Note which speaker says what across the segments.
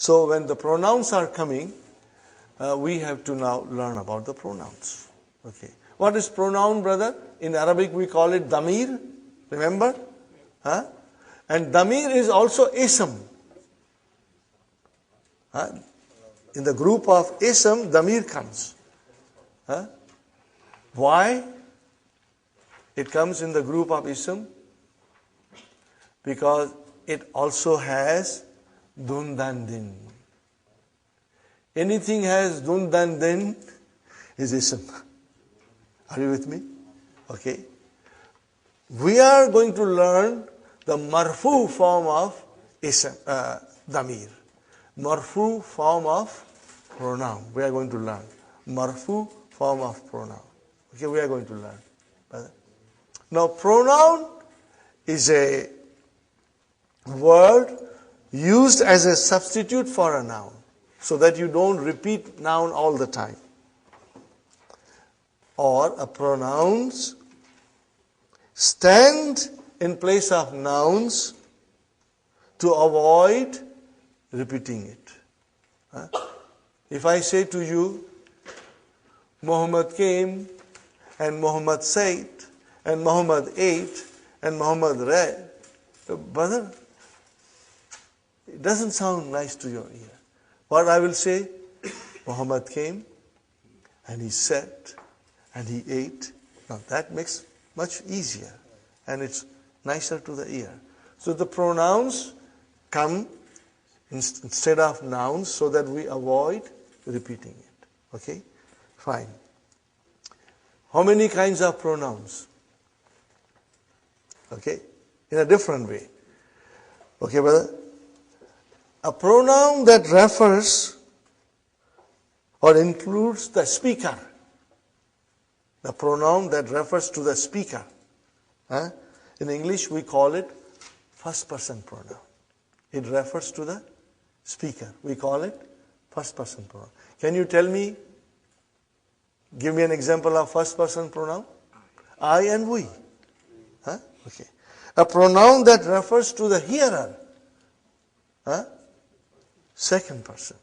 Speaker 1: So when the pronouns are coming, we have to now learn about the pronouns. Okay. What is pronoun, brother? In Arabic we call it damir. Remember? Huh? And damir is also ism. Huh? In the group of ism, damir comes. Huh? Why? It comes in the group of ism because it also has dun dan din. Anything has dun dan din is ism. Are you with me? Okay. We are going to learn the marfu form of ism, damir. Marfu form of pronoun. We are going to learn. Marfu form of pronoun. Okay, we are going to learn. Now, pronoun is a word used as a substitute for a noun, so that you don't repeat noun all the time. Or a pronouns stand in place of nouns to avoid repeating it. If I say to you, Muhammad came, and Muhammad said, and Muhammad ate, and Muhammad read, brother, it doesn't sound nice to your ear. What I will say, Muhammad came, and he sat, and he ate. Now that makes much easier, and it's nicer to the ear. So the pronouns come instead of nouns so that we avoid repeating it. Okay? Fine. How many kinds of pronouns? Okay? In a different way. Okay, brother? A pronoun that refers or includes the speaker. The pronoun that refers to the speaker. In English, we call it first person pronoun. It refers to the speaker. We call it first person pronoun. Can you tell me, give me an example of first person pronoun? I and we. Okay. A pronoun that refers to the hearer. Second person.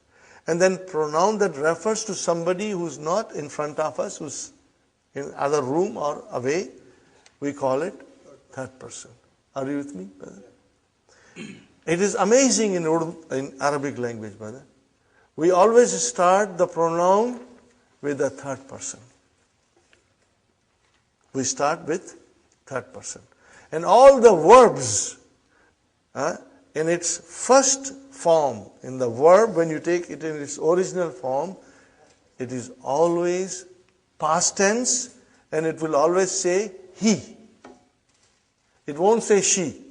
Speaker 1: And then pronoun that refers to somebody who's not in front of us, who's in other room or away, we call it third person. Are you with me, brother? It is amazing in Arabic language, brother. We always start the pronoun with the third person. We start with third person. And all the verbs, in its first form, in the verb, when you take it in its original form, it is always past tense, and it will always say he. It won't say she.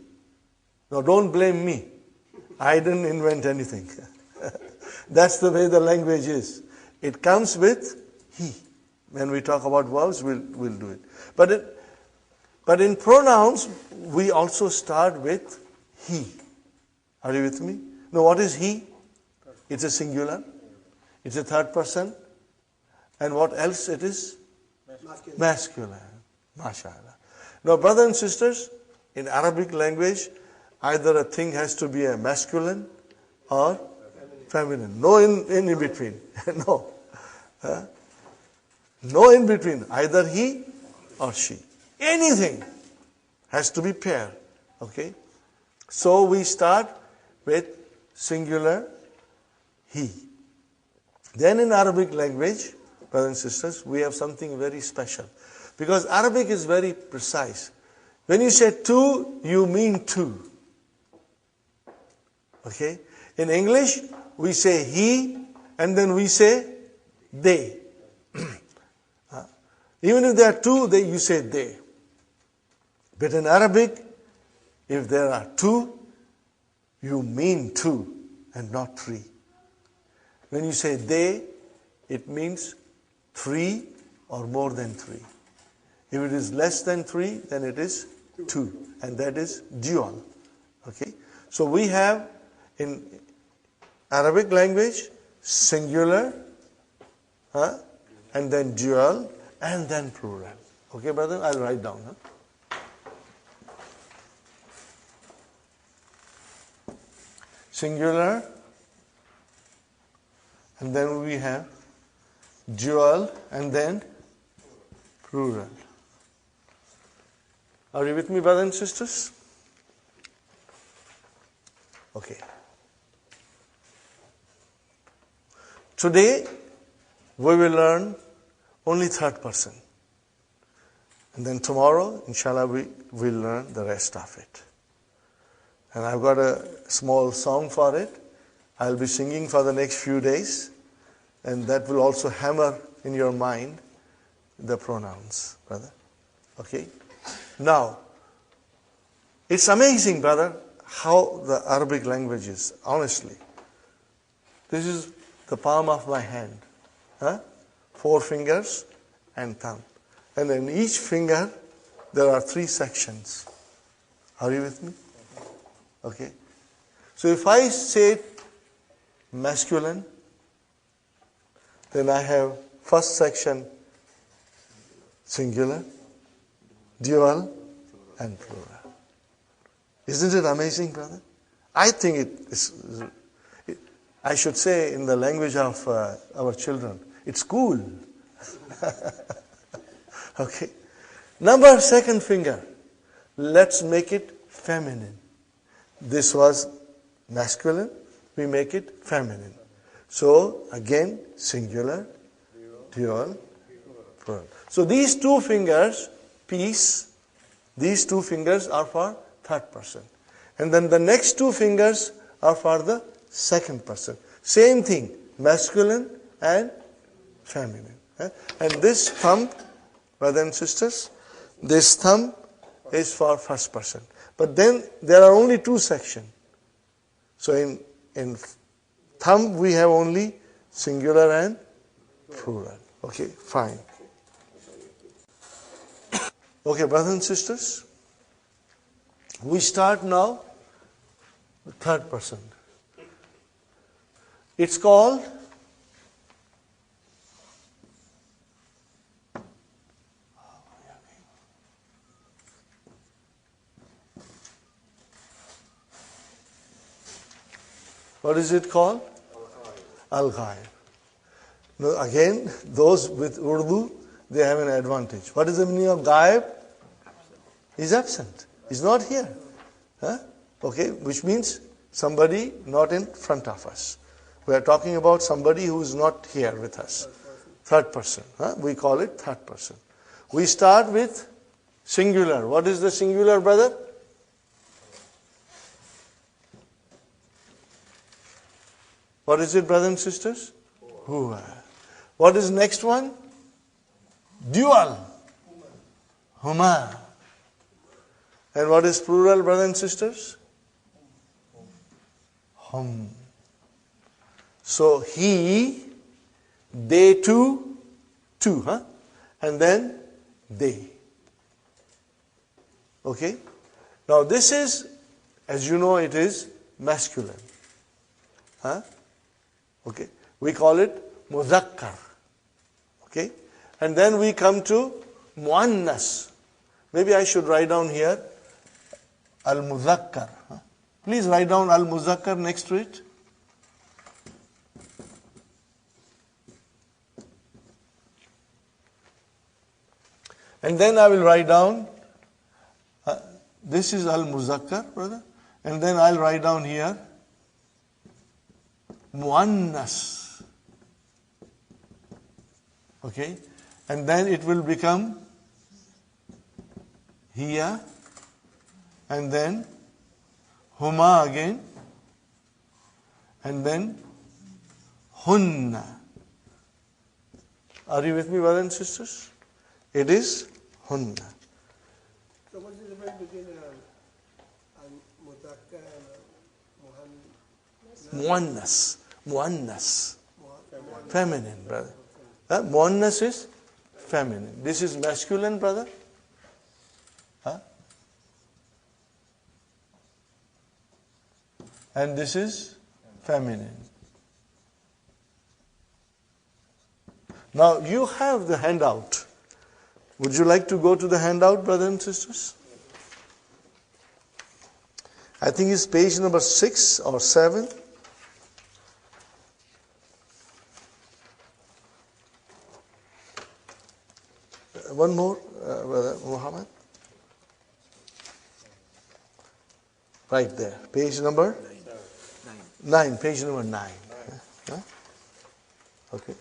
Speaker 1: No, don't blame me. I didn't invent anything. That's the way the language is. It comes with he. When we talk about verbs, we'll do it. But in pronouns, we also start with he. Are you with me? Now, what is he? It's a singular. It's a third person. And what else it is? Masculine. MashaAllah. Now, brothers and sisters, in Arabic language, either a thing has to be a masculine or feminine. No in between. No. No in between. Either he or she. Anything has to be pair. Okay? So we start with singular he. Then in Arabic language, brothers and sisters, we have something very special. Because Arabic is very precise. When you say two, you mean two. Okay? In English, we say he, and then we say they. Even if there are two, you say they. But in Arabic, if there are two, you mean two and not three. When you say they, it means three or more than three. If it is less than three, then it is two. And that is dual. Okay? So we have in Arabic language singular, and then dual, and then plural. Okay, brother? I'll write down. Singular, and then we have dual, and then plural. Are you with me, brothers and sisters? Okay. Today, we will learn only third person. And then tomorrow, inshallah, we will learn the rest of it. And I've got a small song for it. I'll be singing for the next few days. And that will also hammer in your mind the pronouns, brother. Okay? Now, it's amazing, brother, how the Arabic language is, honestly. This is the palm of my hand. 4 fingers and thumb. And in each finger, there are 3 sections. Are you with me? Okay. So if I say masculine, then I have first section singular, dual, and plural. Isn't it amazing, brother? I think it is. I should say in the language of our children, it's cool. Okay. Number 2nd finger. Let's make it feminine. This was masculine. We make it feminine. So again, singular, dual, plural. So these 2 fingers, peace, these 2 fingers are for third person. And then the next 2 fingers are for the second person. Same thing, masculine and feminine. And this thumb, brothers and sisters, this thumb is for first person. But then there are only 2 sections. So in thumb we have only singular and plural. Okay, fine. Okay, brothers and sisters, we start now with third person. It's called what is it called? Al-Ghaib. Now again, those with Urdu, they have an advantage. What is the meaning of Ghaib? He's absent. He's not here. Okay, which means somebody not in front of us. We are talking about somebody who is not here with us. Third person. We call it third person. We start with singular. What is the singular, brother? What is it, brothers and sisters? Huwa. What is next one? Dual. Huma. And what is plural, brothers and sisters? Hum. So he, they two, and then they. Okay? Now this is, as you know, it is masculine. Okay? We call it muzakkar. Okay? And then we come to muannas. Maybe I should write down here al-muzakkar. Please write down al-muzakkar next to it. And then I will write down, this is al-muzakkar, brother. And then I'll write down here, muannas. Okay? And then it will become hiya, and then huma again, and then hunna. Are you with me, brothers and sisters? It is hunna.
Speaker 2: So what is the difference between al-mutakkar and
Speaker 1: Muannas. Muannas. Feminine, brother. Muannas is feminine. This is masculine, brother. And this is feminine. Now you have the handout. Would you like to go to the handout, brothers and sisters? I think it's page number 6 or 7. one more, Brother Muhammad. Right there. Page number 9. Page number 9. Huh? Okay.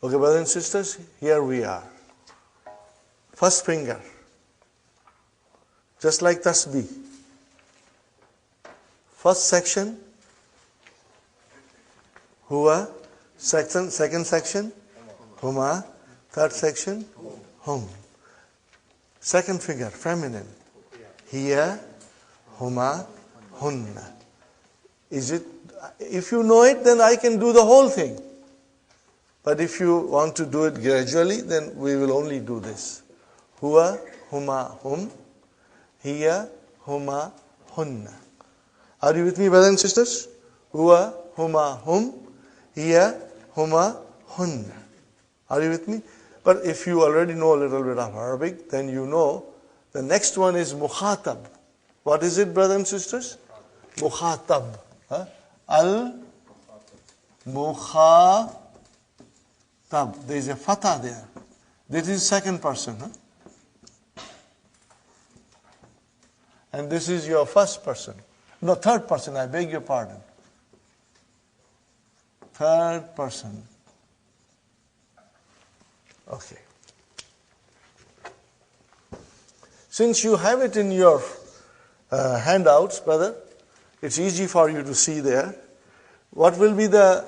Speaker 1: Okay, brothers and sisters, here we are. First finger. Just like tasbih. First section, huwa. Second section, huma. Third section, hum. Second finger, feminine. Hiya, huma, hunna. Is it? If you know it, then I can do the whole thing. But if you want to do it gradually, then we will only do this. Huwa, huma, hum. Hiya, huma, hunna. Are you with me, brothers and sisters? Huwa, huma, hum. Hiya, huma, hunna. Are you with me? But if you already know a little bit of Arabic, then you know the next one is mukhatab. What is it, brothers and sisters? Mukhatab. Huh? Al-mukhatab. There is a fatha there. This is second person. Huh? And this is your first person. No, third person, I beg your pardon. Third person. Okay. Since you have it in your handouts, brother, it's easy for you to see there. What will be the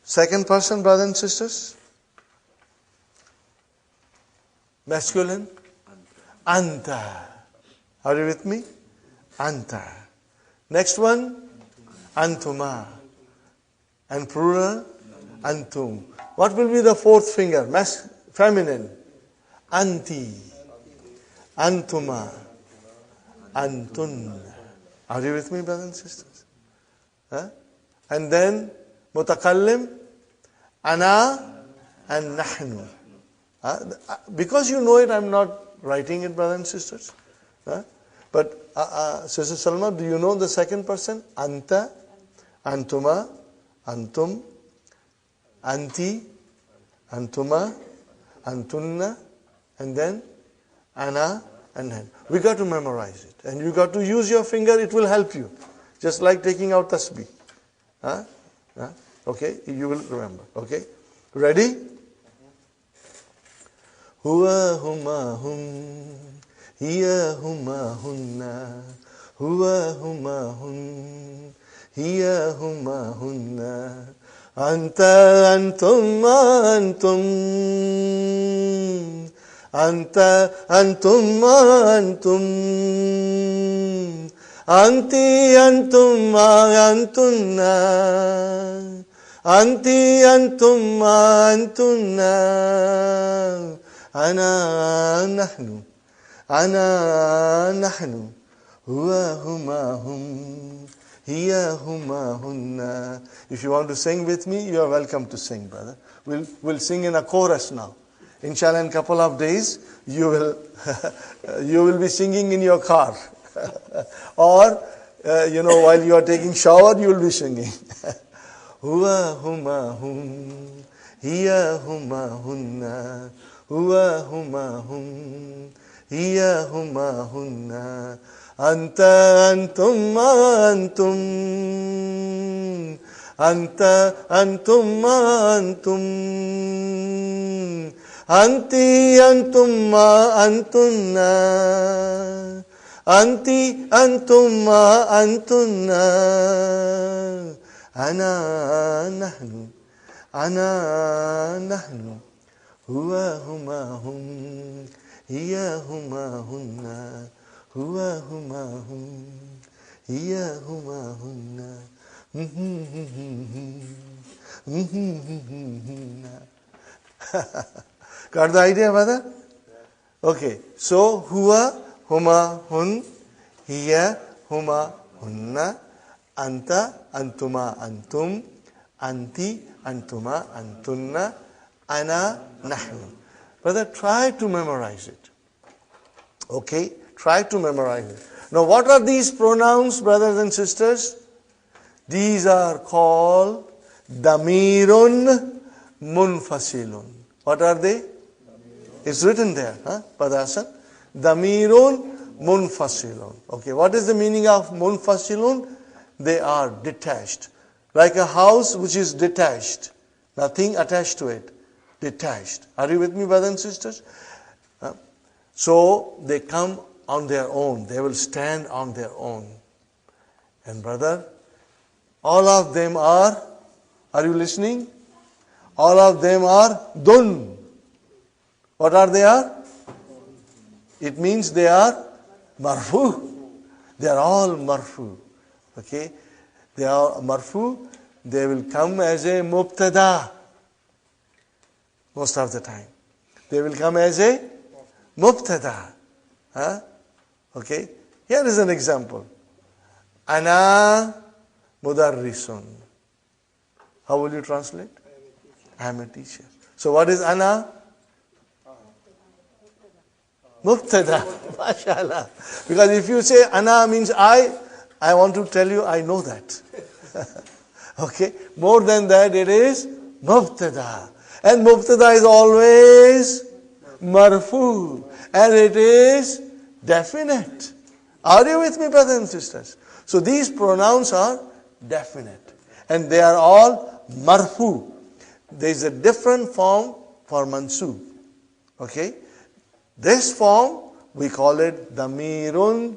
Speaker 1: second person, brothers and sisters? Masculine? Anta. Are you with me? Anta. Next one? Antuma. And plural? Antum. What will be the fourth finger? Feminine. Anti. Antuma. Antun. Are you with me, brothers and sisters? Huh? And then mutakallim, ana and nahnu. Because you know it, I'm not writing it, brothers and sisters. But Sister Salma, do you know the second person? Anta, antuma, antum, anti, antuma, antunna, and then ana and hen. We got to memorize it. And you got to use your finger, it will help you. Just like taking out tasbih. Okay, you will remember. Okay, ready? Huwa huma hum, hiya huma hunna, huwa huma hum, hiya huma hunna, anta antum antum, anta antum antum, anti antum antunna, anti antum antunna, ana nahnu, ana nahnu, huwa huma hum, hiya huma hunna. If you want to sing with me, you are welcome to sing, brother. We'll sing in a chorus now. Inshallah, in a couple of days, you will be singing in your car. Or, while you are taking shower, you will be singing. Huwa huma hum, hiya huma hunna, huwa huma hum, hiya huma hunna, anta antum antum, anta antum antum, anti antum antunna, anti antum antunna, ana nahnu, ana nahnu, huwa huma hum, hiya huma hunna, huwa huma hum, hiya huma hunna. Got the idea, brother? Okay, so huwa huma hun, hiya huma hunna, anta antuma antum, anti antuma antunna, ana nahnu. Brother, try to memorize it. Okay, try to memorize it. Now, what are these pronouns, brothers and sisters? These are called damirun munfasilun. What are they? It's written there, Padasan. Damirun munfasilun. Okay, what is the meaning of munfasilun? They are detached. Like a house which is detached. Nothing attached to it. Detached. Are you with me, brothers and sisters? So they come on their own. They will stand on their own. And brother, all of them are you listening? All of them are dun. What are they are? It means they are marfu. They are all marfu. Okay? They are marfu. They will come as a mubtada. Most of the time. They will come as a mubtada. Okay? Here is an example. Ana mudarrisun. How will you translate? I am a teacher. So what is ana? Mubtada. MashaAllah. Because if you say ana means I want to tell you I know that. Okay? More than that, it is mubtada. And mubtada is always marfu. And it is definite. Are you with me, brothers and sisters? So these pronouns are definite. And they are all marfu. There is a different form for mansub. Okay? This form, we call it damirun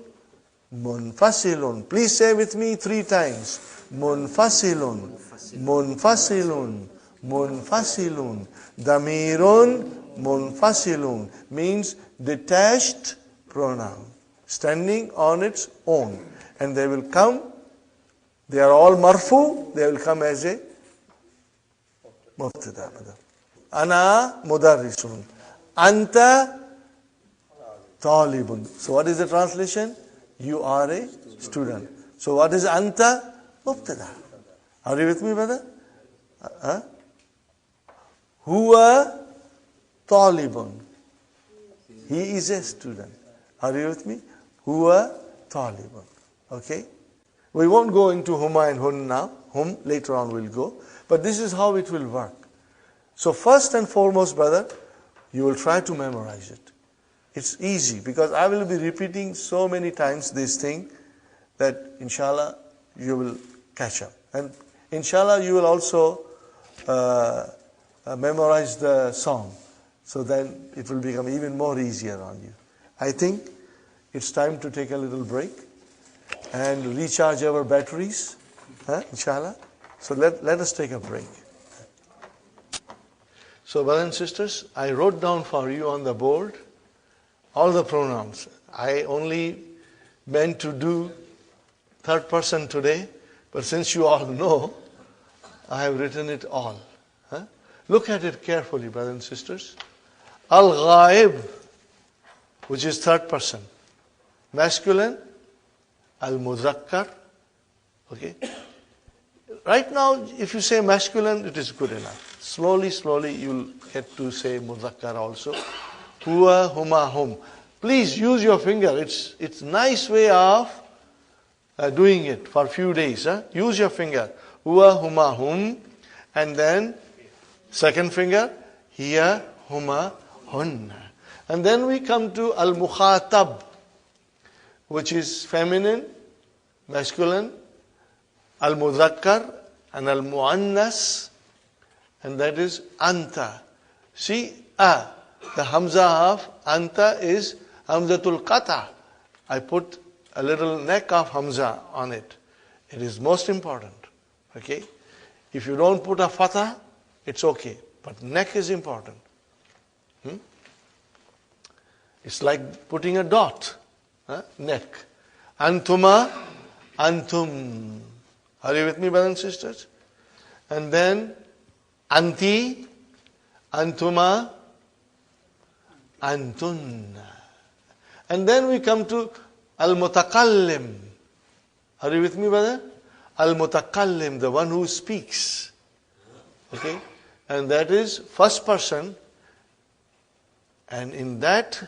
Speaker 1: munfasilun. Please say with me 3 times. Munfasilun, munfasilun, munfasilun. Damirun munfasilun means detached pronoun, standing on its own. And they will come, they are all marfu, they will come as a mubtada. Ana mudarrisun. Anta talibun. So what is the translation? You are a student. So what is anta? Mubtada. Are you with me, brother? Huwa talibun. He is a student. Are you with me? Huwa talibun. Okay? We won't go into huma and hun now. Hum, later on we'll go. But this is how it will work. So first and foremost, brother, you will try to memorize it. It's easy because I will be repeating so many times this thing that inshallah you will catch up. And inshallah you will also memorize the song. So then it will become even more easier on you. I think it's time to take a little break and recharge our batteries, inshallah. So let us take a break. So brothers and sisters, I wrote down for you on the board all the pronouns. I only meant to do third person today, but since you all know, I have written it all. Look at it carefully, brothers and sisters. Al-Ghaib, which is third person. Masculine, Al-Muzakkar. Okay? Right now, if you say masculine, it is good enough. Slowly, you'll get to say Muzakkar also. Huwa, huma, hum. Please use your finger. It's nice way of doing it for a few days. Use your finger. Huwa, huma, hum. And then, second finger, hiya, huma, hun. And then we come to al-mukhatab, which is feminine, masculine, al-mudhakkar, and al-muannas, and that is anta. See, the hamza of anta is hamzatul qata. I put a little neck of hamza on it. It is most important. Okay? If you don't put a fatha, it's okay. But neck is important. It's like putting a dot. Neck. Antuma, antum. Are you with me, brothers and sisters? And then anti, antuma, antunna. And then we come to al-mutakallim. Are you with me, brother? Al-mutakallim, the one who speaks. Okay? And that is first person. And in that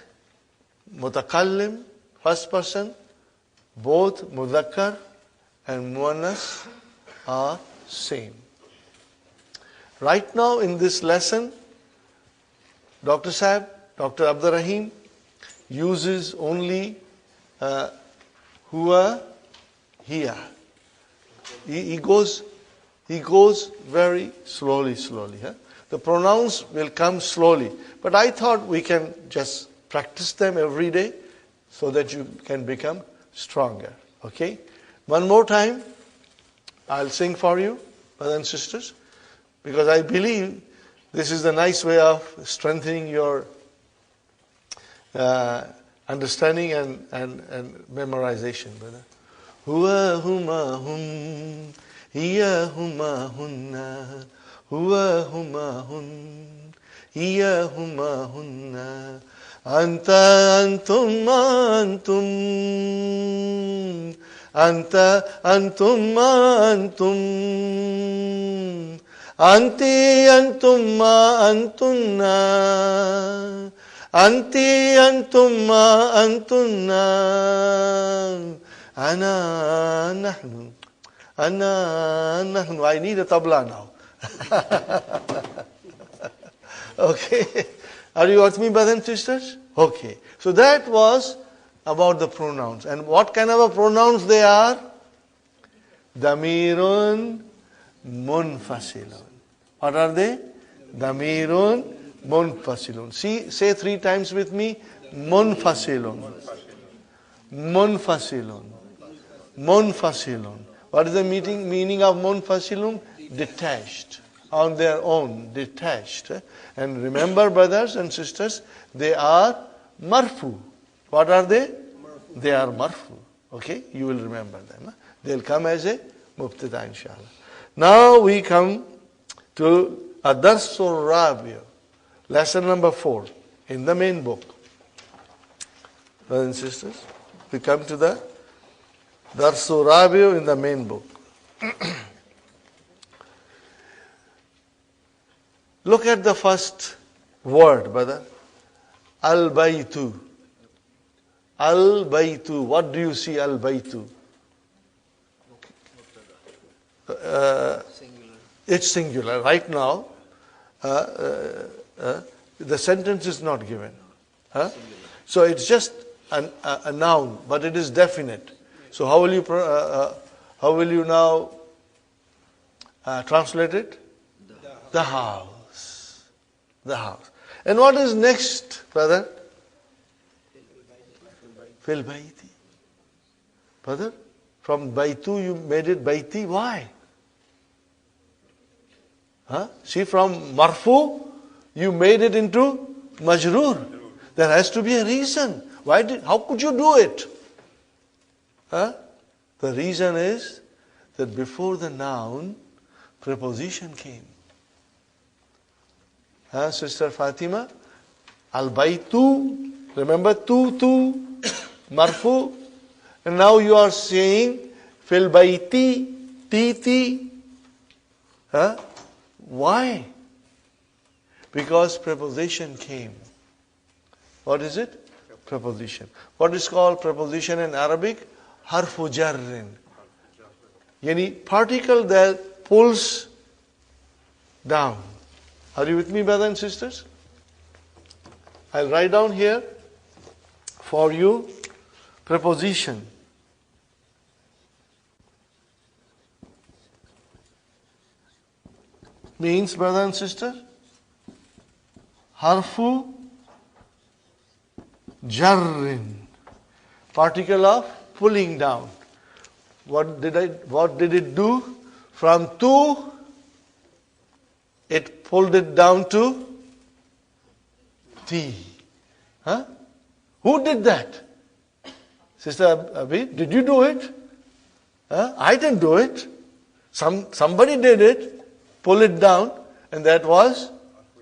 Speaker 1: mutakallim, first person, both mudhakkar and muannas are same. Right now in this lesson, Dr. Saab, Dr. Abdur Rahim uses only huwa, hiya. He goes very slowly. Huh? The pronouns will come slowly. But I thought we can just practice them every day so that you can become stronger. Okay? One more time, I'll sing for you, brothers and sisters, because I believe this is a nice way of strengthening your understanding and memorization, brother. Huwa huma hum, hiya huma hunna, huwa huma hun, hiya huma hunna, anta antum antum, anta antum antum, anti antum antunna, anti antum antunna, ana nahnu, ana nahnu. I need a tabla now. Okay. Are you with me, brothers and sisters? Okay. So that was about the pronouns. And what kind of a pronouns they are? Damirun munfasilun. What are they? Damirun munfasilun. See, say 3 times with me. Munfasilun. Munfasilun. Munfasilun. What is the meaning of munfasilun? Detached. On their own. Detached. And remember, brothers and sisters, they are marfu. What are they? Marfu. They are marfu. Okay? You will remember them. They'll come as a mubtada, inshallah. Now we come to Adarsul Rabi', lesson number 4 in the main book. Brothers and sisters, we come to the Darsul Rabi' in the main book. Look at the first word, brother. Al-Baytu. Al-Baytu. What do you see, Al-Baytu? It's singular. Right now, the sentence is not given. Huh? So it's just a noun, but it is definite. So how will you now translate it? The house. The house. And what is next, brother? Fil bayti. Brother, from baytu you made it bayti. Why? Huh? See, from marfu you made it into majroor. There has to be a reason. How could you do it? Huh? The reason is that before the noun, preposition came. Sister Fatima, al-baytu, remember tu, marfu, and now you are saying fil bayti, ti. Why? Because preposition came. What is it? Preposition. What is called preposition in Arabic? Harfu jarrin. Yani particle that pulls down. Are you with me, brothers and sisters? I'll write down here for you preposition. Means, brother and sister, harfu jarrin, particle of pulling down. What did it do? From tu, it pulled it down to ti. Huh? Who did that? Sister Abi, did you do it? I didn't do it. Somebody did it, pull it down, and that was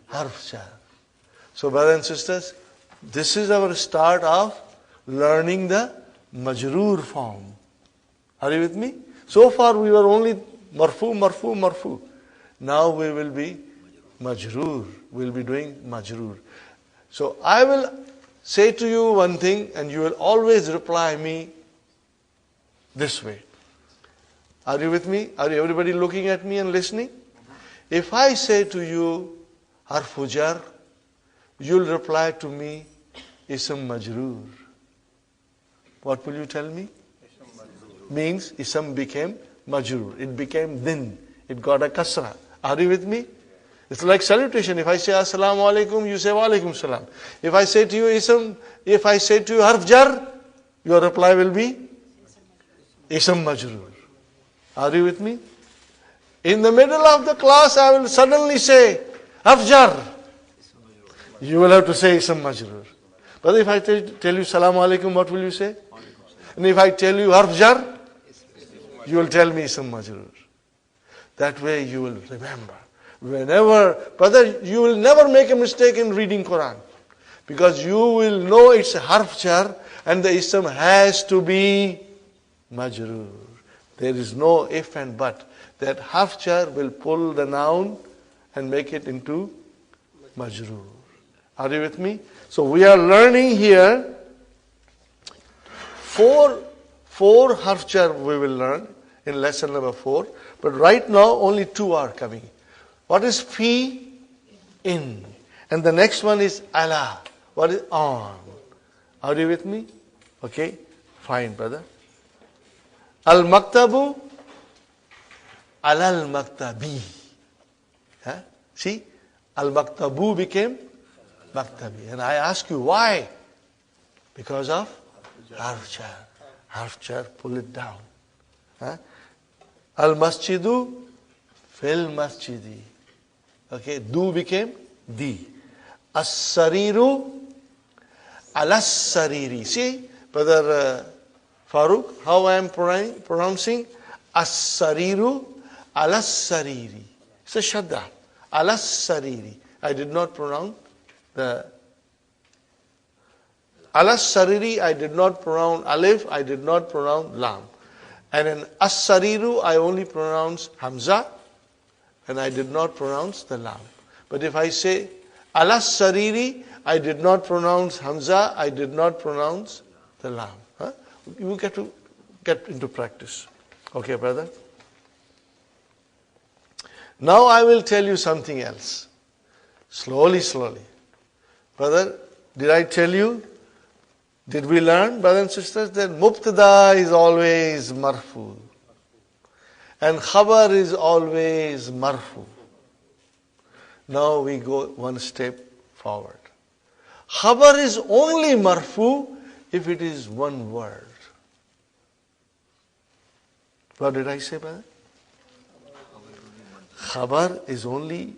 Speaker 1: harf jar. So, brothers and sisters, this is our start of learning the majroor form. Are you with me? So far we were only marfu. Now we will be majroor. We'll be doing majroor. So I will say to you one thing and you will always reply me this way. Are you with me? Are everybody looking at me and listening? If I say to you, harfu jar, you'll reply to me, ism majroor. What will you tell me? Means ism became majroor. It became din. It got a kasra. Are you with me? It's like salutation. If I say assalamu alaikum, you say wa alaikum salam. If I say to you ism, if I say to you harf jar, your reply will be ism majroor. Are you with me? In the middle of the class, I will suddenly say harf jar. You will have to say ism majroor. But if I tell you salamu alaikum, what will you say? And if I tell you harf jar, you will tell me ism majroor. That way you will remember. Whenever, brother, you will never make a mistake in reading Quran. Because you will know it's a harf jar and the ism has to be majroor. There is no if and but. That harf jar will pull the noun and make it into majroor. Are you with me? So we are learning here four harf jar we will learn in lesson number 4. But right now only 2 are coming. What is fi? In. And the next one is ala. What is on? Are you with me? Okay, fine, brother. Al-maktabu, alal-maktabi. Huh? See? Al-maktabu became maktabi. And I ask you, why? Because of harf jar. Harf jar, pull it down. Huh? Al-masjidu, fil masjidi. Okay, du became di. As-sariru, alas-sariri. See, brother Farooq, how I am pronouncing? As-sariru, alas-sariri. It's a shadda. Alas-sariri. I did not pronounce the alas-sariri. I did not pronounce alif. I did not pronounce lam. And in as-sariru, I only pronounce hamza. And I did not pronounce the lam. But if I say alas-sariri, I did not pronounce hamza. I did not pronounce the lam. Huh? You get to get into practice. Okay, brother? Now I will tell you something else. Slowly. Brother, did I tell you? Did we learn, brothers and sisters, that mubtada is always marfu. And khabar is always marfu. Now we go one step forward. Khabar is only marfu if it is one word. What did I say, brother? Khabar is only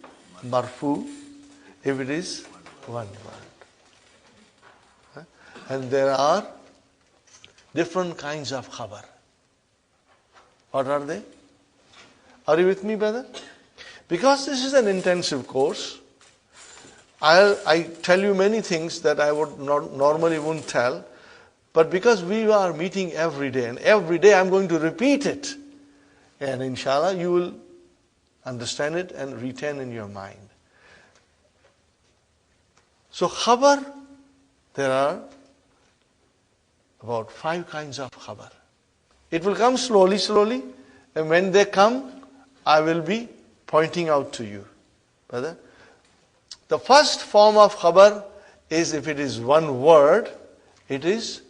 Speaker 1: marfu if it is one word. And there are different kinds of khabar. What are they? Are you with me, brother? Because this is an intensive course, I tell you many things that I would normally wouldn't tell, but because we are meeting every day, and every day I'm going to repeat it, and inshallah you will understand it and retain in your mind. So khabar, there are about 5 kinds of khabar. It will come slowly, and when they come, I will be pointing out to you. Brother, the first form of khabar is if it is one word, it is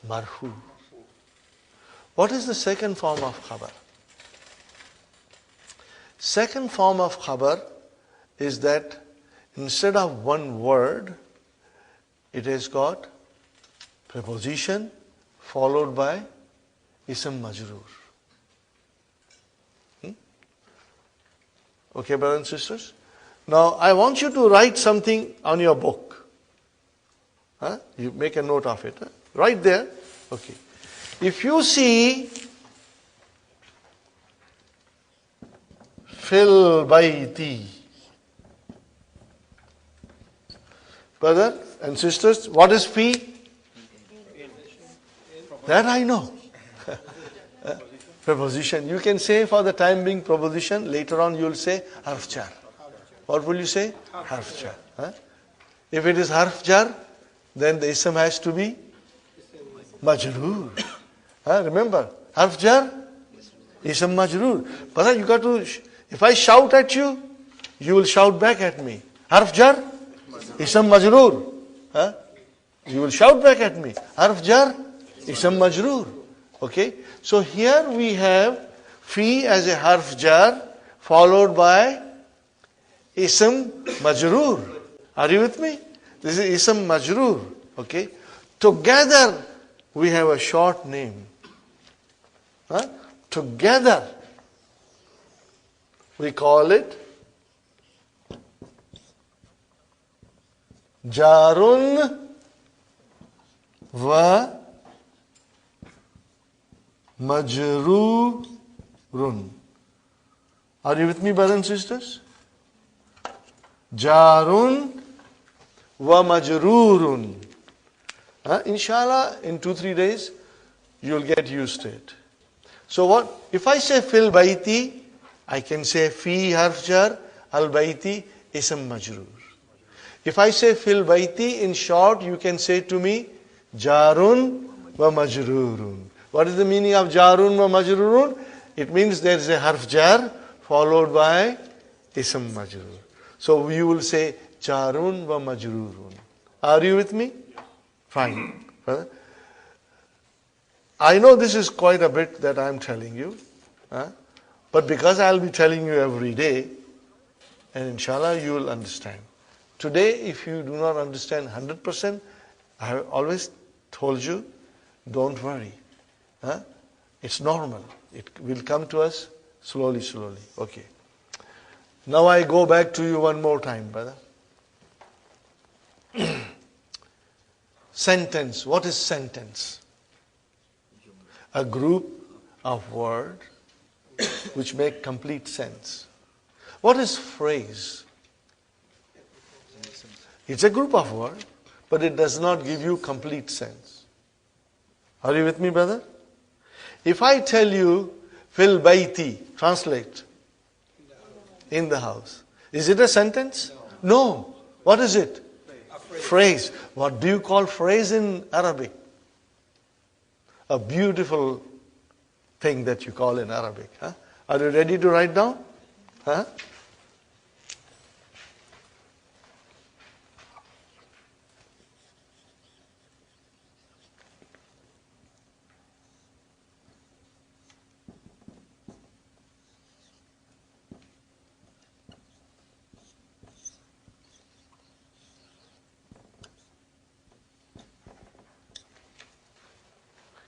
Speaker 1: marfu. What is the second form of khabar? Second form of khabar is that instead of one word, it has got preposition followed by ism majroor. Okay, brothers and sisters? Now, I want you to write something on your book. You make a note of it. Right there. Okay. If you see fil bayti, brothers and sisters, what is fi? That I know. Preposition. You can say for the time being preposition. Later on you will say harf jar. What will you say? Harf jar. If it is harf jar, then the ism has to be majroor. Remember, harf jar, ism majroor. But you got to If I shout at you, you will shout back at me. Harf jar, isam majroor. Huh? You will shout back at me. Harf jar, isam majroor. Okay? So here we have fi as a harf jar followed by isam majroor. Are you with me? This is isam majroor. Okay? Together we have a short name. Huh? Together we call it Jarun wa Majrurun. Are you with me, brothers and sisters? Jarun wa Majrurun. Inshallah, in 2-3 days, you'll get used to it. So what? If I say fil baiti, I can say fi harf jar, al baiti ism majroor. If I say fil baiti, in short, you can say to me, jarun wa majrurun. What is the meaning of jarun wa majrurun? It means there is a harf jar followed by ism majroor. So you will say jarun wa majrurun. Are you with me? Fine. I know this is quite a bit that I am telling you. But because I will be telling you every day, and inshallah you will understand. Today, if you do not understand 100%, I have always told you, don't worry. It's normal. It will come to us slowly, slowly. Okay. Now I go back to you one more time, brother. Sentence. What is sentence? A group of words which make complete sense. What is phrase? It's a group of words, but it does not give you complete sense. Are you with me, brother? If I tell you, fil baiti, translate, in the house, is it a sentence? No. What is it? Phrase. What do you call phrase in Arabic? A beautiful thing that you call in Arabic. Are you ready to write down?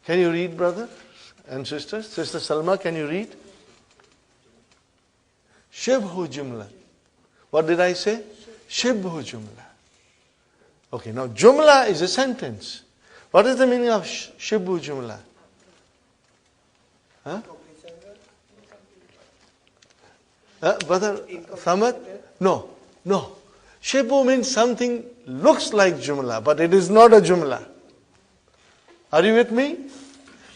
Speaker 1: Can you read, brother and sisters? Sister Salma, can you read? Shibhu jumla. What did I say? Shibhu jumla. Okay, now jumla is a sentence. What is the meaning of shibhu jumla? Brother Samad? No. Shibhu means something looks like jumla, but it is not a jumla. Are you with me?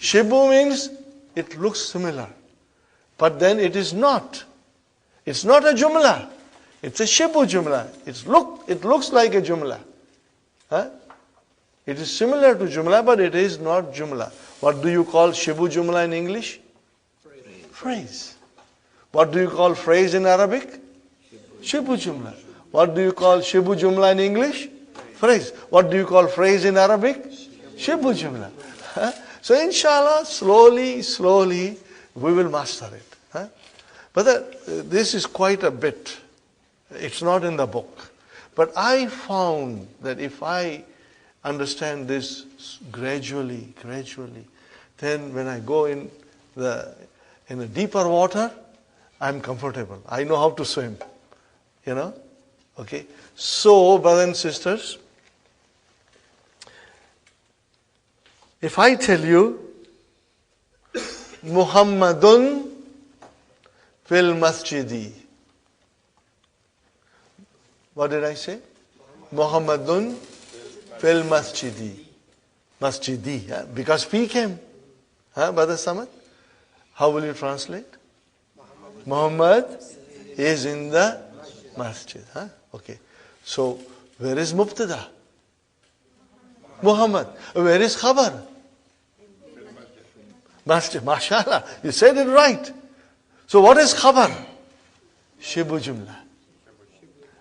Speaker 1: Shibhu means it looks similar, but then it is not. It's not a jumla. It's a shibhu jumla. It looks like a jumla. It is similar to jumla, but it is not jumla. What do you call shibhu jumla in English? Phrase. What do you call phrase in Arabic? Shibhu jumla. What do you call shibhu jumla in English? Phrase. What do you call phrase in Arabic? Shibhu jumla. So inshallah, slowly, we will master it. But this is quite a bit. It's not in the book. But I found that if I understand this gradually, then when I go in the deeper water, I'm comfortable. I know how to swim. Okay. So, brothers and sisters, if I tell you, Muhammadun fil masjidi. What did I say? Muhammadun fil masjidi. Masjidi. Because fi came. Brother Samad? How will you translate? Muhammad is in the masjid. Okay. So, where is Mubtada? Muhammad. Where is Khabar? Masjid. MashaAllah. You said it right. So what is Khabar? Shibu Jumla.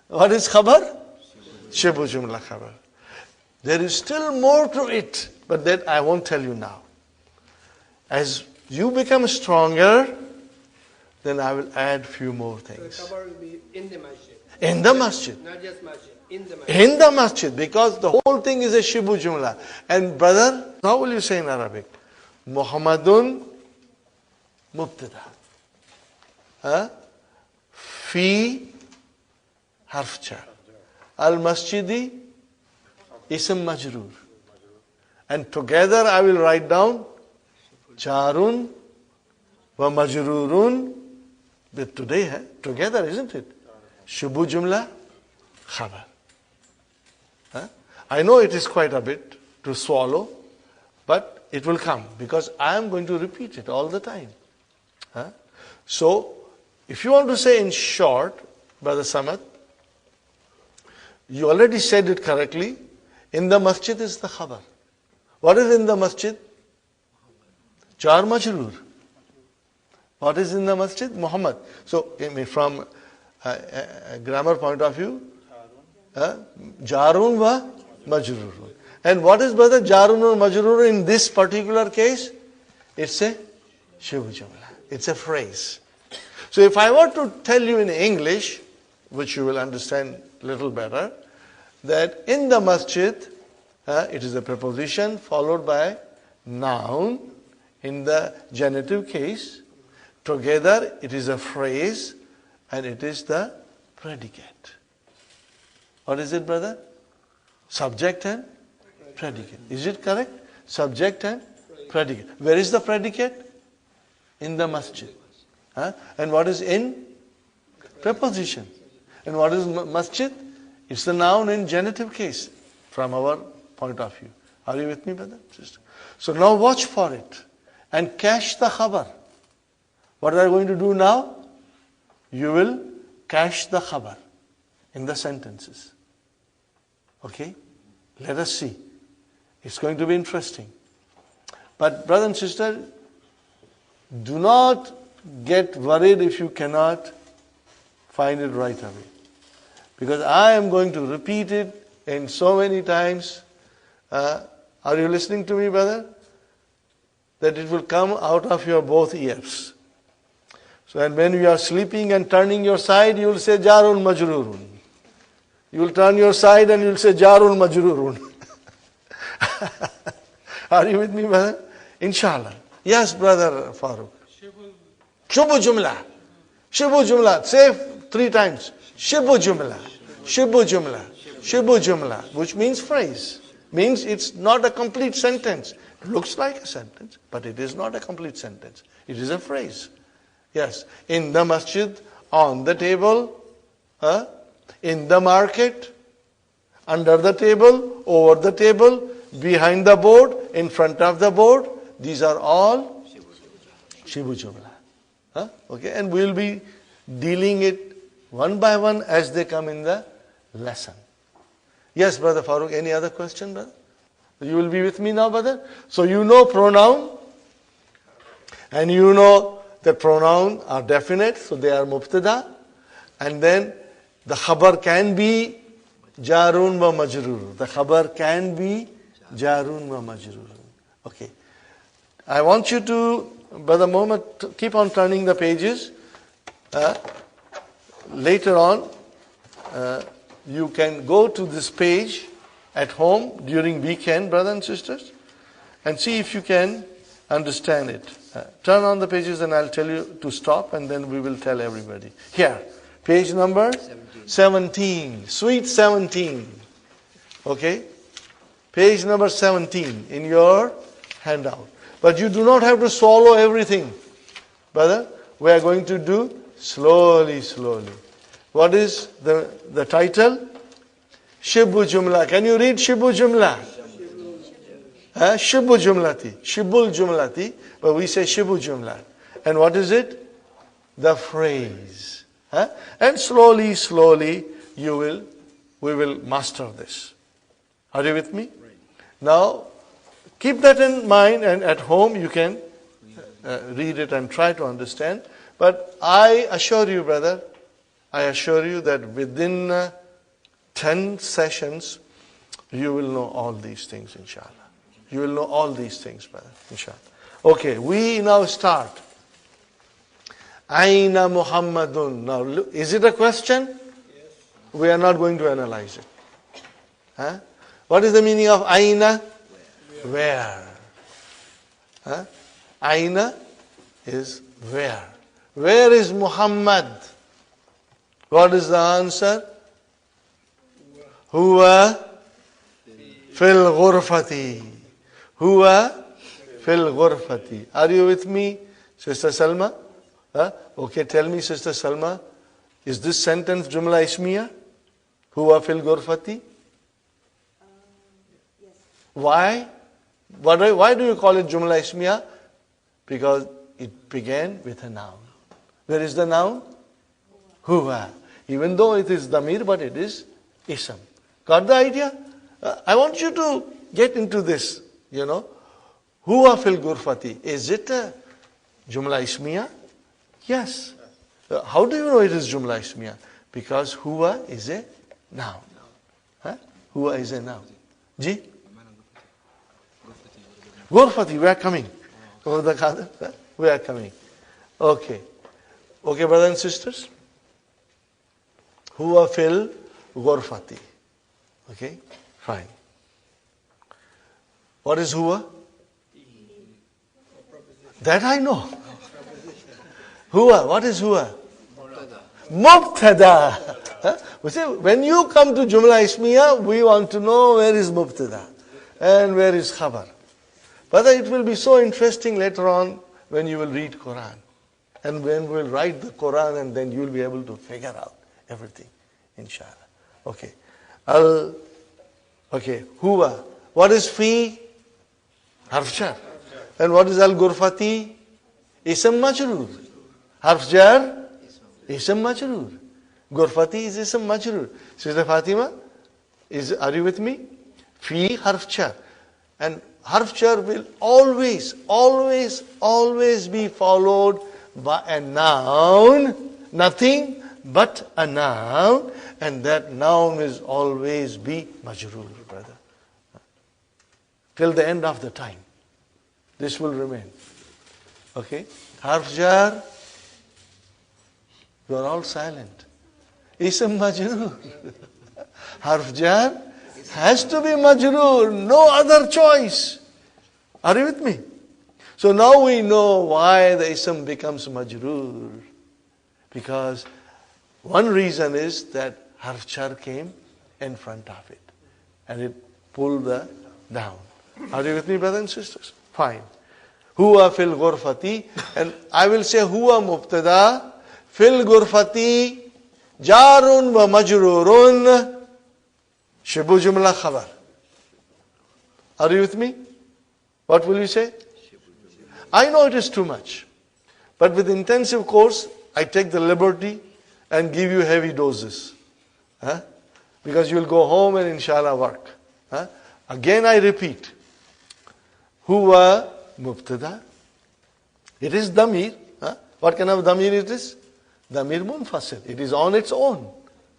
Speaker 1: What is khabar? Shibu Jumla khabar. There is still more to it, but that I won't tell you now. As you become stronger, then I will add few more things.
Speaker 2: The khabar will be in the masjid.
Speaker 1: In the masjid.
Speaker 2: Not just masjid, in the masjid.
Speaker 1: In the masjid, because the whole thing is a Shibu Jumla. And brother, how will you say in Arabic? Muhammadun Mubtada. Fi harf jar. Al masjidi ism majroor. And together I will write down Jarun wa majrurun. But today, together, isn't it? Shibu Jumla Khabar. I know it is quite a bit to swallow, but it will come because I am going to repeat it all the time. So, if you want to say in short, Brother Samad, you already said it correctly. In the masjid is the khabar. What is in the masjid? Jar Majroor. What is in the masjid? Muhammad. So, from a grammar point of view, Jarun wa Majrurun. And what is brother Jarun or Majrurun in this particular case? It's a Shibu Jumla. It's a phrase. So if I were to tell you in English, which you will understand a little better, that in the masjid, it is a preposition followed by noun in the genitive case. Together, it is a phrase and it is the predicate. What is it, brother? Subject and predicate. Is it correct? Subject and predicate. Where is the predicate? In the masjid. And what is in? Preposition. And what is masjid? It's the noun in genitive case from our point of view. Are you with me, brother? Sister? So now watch for it and catch the khabar. What are you going to do now? You will catch the khabar in the sentences. Okay? Let us see. It's going to be interesting. But brother and sister, do not get worried if you cannot find it right away. Because I am going to repeat it in so many times. Are you listening to me, brother? That it will come out of your both ears. So, and when you are sleeping and turning your side, you will say Jarun Majrurun. You will turn your side and you will say Jarun Majrurun. Are you with me, brother? Inshallah. Yes, brother Farooq. Shibu Jumla. Shibu Jumla. Say 3 times. Shibu Jumla. Shibu Jumla. Shibu Jumla. Which means phrase. Means it's not a complete sentence. It looks like a sentence, but it is not a complete sentence. It is a phrase. Yes. In the masjid, on the table, in the market, under the table, over the table, behind the board, in front of the board. These are all Shibu Jumla. Okay, and we will be dealing it one by one as they come in the lesson. Yes, Brother Farooq, any other question, brother? You will be with me now, brother? So you know pronoun, and you know that pronoun are definite, so they are mubtada, and then the khabar can be jarun wa majrur. The khabar can be jarun wa majrur. Okay. I want you to, Brother Muhammad, keep on turning the pages. Later on, you can go to this page at home during weekend, brothers and sisters, and see if you can understand it. Turn on the pages and I'll tell you to stop and then we will tell everybody. Here, page number 17. Sweet 17. Okay? Page number 17 in your handout. But you do not have to swallow everything. Brother, we are going to do slowly, slowly. What is the title? Shibu Jumla. Can you read Shibu Jumla? Shibu Jumlati. Shibul Jumlati. But we say Shibu Jumla. And what is it? The phrase. And slowly, slowly, we will master this. Are you with me? Now, keep that in mind, and at home you can read it and try to understand. But I assure you, brother, I assure you that within 10 sessions, you will know all these things, inshallah. You will know all these things, brother, inshallah. Okay, we now start. Aina Muhammadun. Now, is it a question?
Speaker 2: Yes.
Speaker 1: We are not going to analyze it. Huh? What is the meaning of Aina? Where? Huh? Aina is where. Where is Muhammad? What is the answer? Huwa fil ghurfati. Huwa fil ghurfati. Are you with me, Sister Salma? Huh? Okay, tell me, Sister Salma, is this sentence Jumla Ismiya? Huwa fil ghurfati?
Speaker 3: Yes.
Speaker 1: Why? Why do you call it Jumla Ismiya? Because it began with a noun. Where is the noun? Huwa. Even though it is damir, but it is ism. Got the idea? I want you to get into this, Huwa fil ghurfati. Is it a Jumla Ismiya? Yes. How do you know it is Jumla Ismiya? Because Huwa is a noun. Huh? Huwa is a noun. Ji? Ghurfati, we are coming. Over the Qadr, we are coming. Okay. Okay, brothers and sisters? Huwa fil ghurfati. Okay, fine. What is huwa? That I know. Huwa, what is huwa? Mubtada. Huh? We say, when you come to Jumla Ismiya, we want to know where is Mubtada and where is Khabar. But it will be so interesting later on when you will read Quran. And when we will write the Quran, and then you will be able to figure out everything, inshallah. Okay. Okay, huwa. What is fi? Harf jar. And what is al-ghurfati? Ism majroor. Harf jar? Ism majroor. Ghurfati is ism majroor. Sister Fatima, are you with me? Fi harf jar. And harf jar will always be followed by a noun, nothing but a noun, and that noun will always be majroor, brother. Till the end of the time. This will remain. Okay? Harf jar, you are all silent. Ism majroor. Harf jar has to be majroor, no other choice. Are you with me? So now we know why the ism becomes majroor. Because one reason is that harf jar came in front of it. And it pulled the down. Are you with me, brothers and sisters? Fine. Huwa fil ghurfati. And I will say huwa mubtada fil ghurfati jarun wa majrurun shibu jumla khabar. Are you with me? What will you say? I know it is too much. But with intensive course, I take the liberty and give you heavy doses. Huh? Because you will go home and inshallah work. Huh? Again I repeat. Huwa mubtada. It is damir. Huh? What kind of damir it is? Damir munfasil. It is on its own.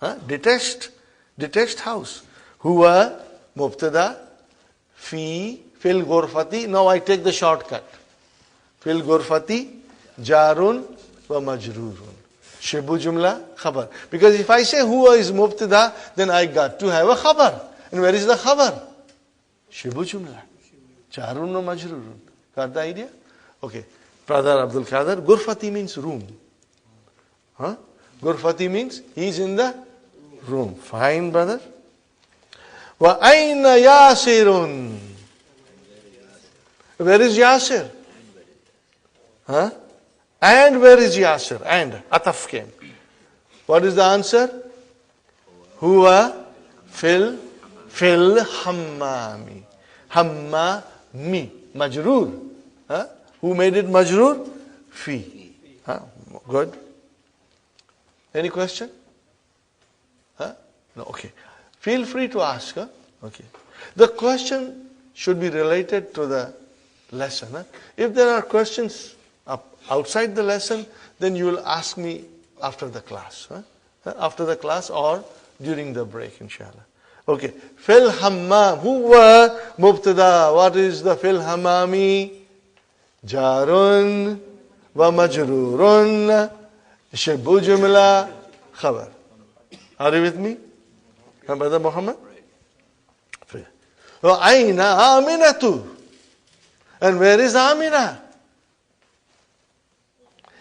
Speaker 1: Huh? Detached house. Huwa mubtada fi fil ghurfati. Now I take the shortcut. Fil ghurfati jarun wa majrurun. Shibu jumla khabar. Because if I say huwa is mubtada, then I got to have a khabar. And where is the khabar? Shibu jumla. Jarun wa majrurun. Got the idea? Okay. Brother Abdul Qadir, ghurfati means room. Huh? Ghurfati means he is in the room. Fine, brother. Wa aina Yasirun. Where is Yasir? Huh? And where is Yasir? And ataf came. What is the answer? Huwa fil hammami. Hammami. Majroor. Huh? Who made it majroor? Fi. Huh? Good. Any question? Huh? No, okay. Feel free to ask. Huh? Okay. The question should be related to the lesson. Huh? If there are questions outside the lesson, then you will ask me after the class. Huh? after the class or during the break, inshallah. Okay. Fil hammam. Huwa mubtada. What is the fil hammami? Jarun wa majrurun. Shibbu jumla khabar. Are you with me? Brother Muhammad? Wa aina aminatu. And where is Amina?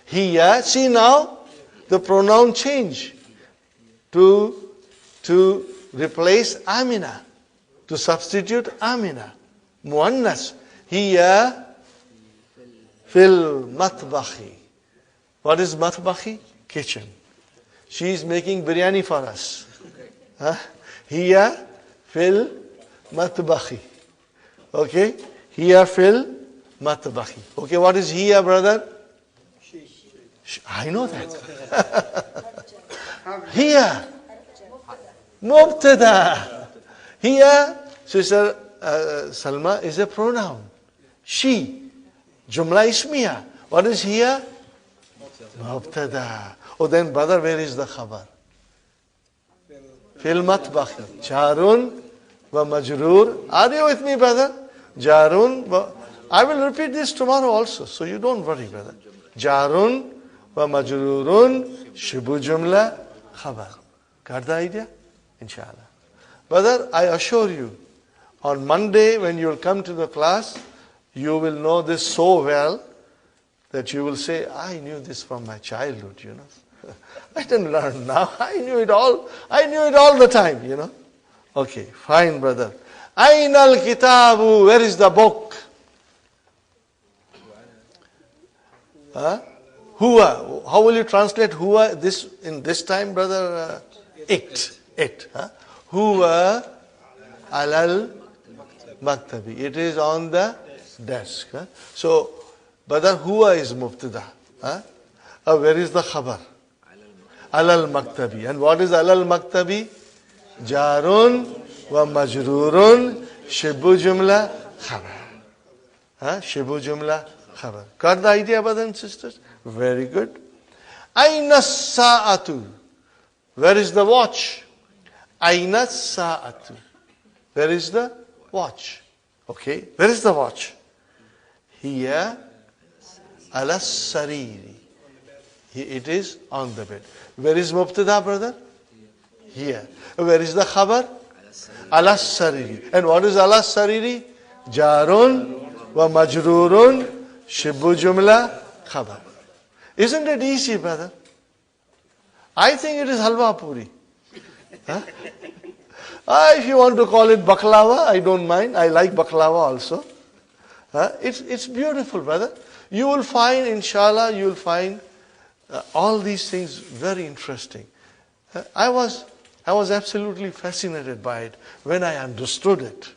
Speaker 1: Here, see now, the pronoun change to replace Amina, to substitute Amina. Muannas. Here, fil matbahi. What is matbahi? Kitchen. She is making biryani for us. Here, fil matbahi. Okay? Here, fil matbahi. Okay, what is here, brother? I know that. Here, mubtada. Here, Sister Salma is a pronoun. She, jumla ismiya. What is here? Mubtada. Oh, then, brother, where is the khabar? Fil matbahi. Jarun wa majroor. Are you with me, brother? Jarun wa. I will repeat this tomorrow also, so you don't worry, brother. Jarun wa majrurun shibu jumla khabar. Got the idea? Inshallah. Brother, I assure you, on Monday when you will come to the class, you will know this so well that you will say, I knew this from my childhood, you know. I didn't learn now. I knew it all. I knew it all the time, you know. Okay, fine, brother. Ainal kitabu. Where is the book? Huwa. How will you translate huwa this in this time, brother? It. Huwa alal maktabi. It is on the desk. So, brother, huwa is mubtada. Where is the khabar? Alal maktabi. And what is alal maktabi? Jarun wa majrurun shibu jumla khabar. Shibu jumla khabar. Got the idea, brothers and sisters? Very good. Aina sa'atu. Where is the watch? Aina sa'atu. Where is the watch? Okay, where is the watch? Here, ala sariri. It is on the bed. Where is mubtada, brother? Here. Where is the khabar? Ala sariri. And what is ala sariri? Jarun wa majrurun shibu jumla khabar. Isn't it easy, brother? I think it is halwa puri. If you want to call it baklava, I don't mind. I like baklava also. It's beautiful, brother. You will find, inshallah, you will find all these things very interesting. I was absolutely fascinated by it when I understood it.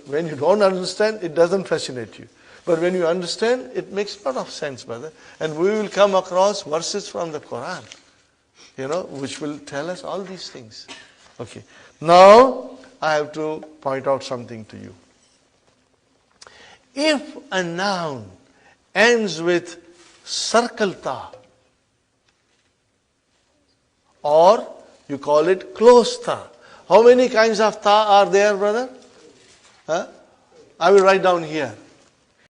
Speaker 1: When you don't understand, it doesn't fascinate you. But when you understand, it makes a lot of sense, brother. And we will come across verses from the Quran, which will tell us all these things. Okay. Now, I have to point out something to you. If a noun ends with circle ta, or you call it closed ta. How many kinds of ta are there, brother? I will write down here.